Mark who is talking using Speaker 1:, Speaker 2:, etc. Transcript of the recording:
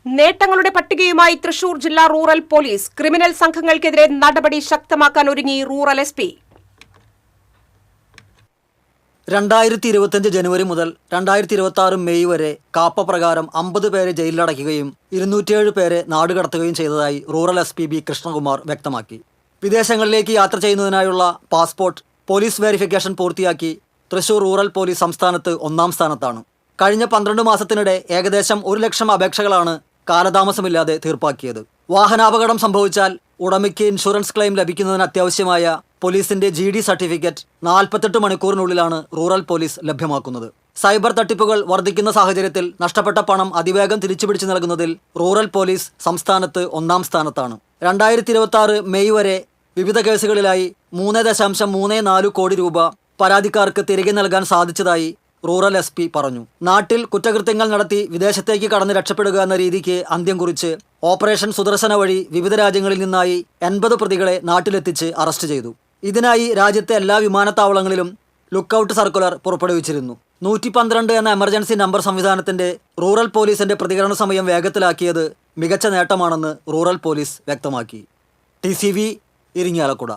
Speaker 1: നേട്ടങ്ങളുടെ പട്ടികയുമായി തൃശൂർ ജില്ലാ rural police. Criminal സംഘങ്ങൾക്കെതിരെ നടപടി ശക്തമാക്കാൻ ഒരുങ്ങി റൂറൽ SP.
Speaker 2: 2025 ജനുവരി മുതൽ 2026 മെയ് വരെ കാപ്പ പ്രകാരം 50 പേരെ ജയിലിലടയ്ക്കുകയും 207 പേരെ നാടുകടത്തുകയും ചെയ്തതായി റൂറൽ SP B കൃഷ്ണകുമാർ വ്യക്തമാക്കി. വിദേശങ്ങളിലേക്ക് യാത്ര ചെയ്യുന്നതിനായുള്ള പാസ്പോർട്ട് പോലീസ് വെരിഫിക്കേഷൻ പൂർത്തിയാക്കി തൃശൂർ റൂറൽ പോലീസ് സംസ്ഥാനത്ത് 1ാം സ്ഥാനത്താണ്. കഴിഞ്ഞ 12 മാസത്തിനിടെ ഏകദേശം 1 ലക്ഷം അപേക്ഷകളാണ് കാലതാമസമില്ലാതെ തീർപ്പാക്കിയത്. വാഹനാപകടം സംഭവിച്ചാൽ ഉടമയ്ക്ക് ഇൻഷുറൻസ് ക്ലെയിം ലഭിക്കുന്നതിന് അത്യാവശ്യമായ പോലീസിന്റെ GD സർട്ടിഫിക്കറ്റ് 48 മണിക്കൂറിനുള്ളിലാണ് റൂറൽ പോലീസ് ലഭ്യമാക്കുന്നത്. സൈബർ തട്ടിപ്പുകൾ വർദ്ധിക്കുന്ന സാഹചര്യത്തിൽ നഷ്ടപ്പെട്ട പണം അതിവേഗം തിരിച്ചുപിടിച്ചു നൽകുന്നതിൽ റൂറൽ പോലീസ് സംസ്ഥാനത്ത് 1ാം സ്ഥാനത്താണ്. 2026 മെയ് വരെ വിവിധ കേസുകളിലായി 3.34 കോടി രൂപ പരാതിക്കാർക്ക് തിരികെ നൽകാൻ സാധിച്ചതായി റൂറൽ SP പറഞ്ഞു. നാട്ടിൽ കുറ്റകൃത്യങ്ങൾ നടത്തി വിദേശത്തേക്ക് കടന്ന് രക്ഷപ്പെടുക എന്ന രീതിക്ക് അന്ത്യം കുറിച്ച് ഓപ്പറേഷൻ സുദർശന വഴി വിവിധ രാജ്യങ്ങളിൽ നിന്നായി 80 പ്രതികളെ നാട്ടിലെത്തിച്ച് അറസ്റ്റ് ചെയ്തു. ഇതിനായി രാജ്യത്തെ എല്ലാ വിമാനത്താവളങ്ങളിലും ലുക്കൌട്ട് സർക്കുലർ പുറപ്പെടുവിച്ചിരുന്നു. 112 എന്ന എമർജൻസി നമ്പർ സംവിധാനത്തിന്റെ റൂറൽ പോലീസിന്റെ പ്രതികരണ സമയം വേഗത്തിലാക്കിയത് മികച്ച നേട്ടമാണെന്ന് റൂറൽ പോലീസ് വ്യക്തമാക്കി. TCV ഇരിങ്ങാലക്കുട.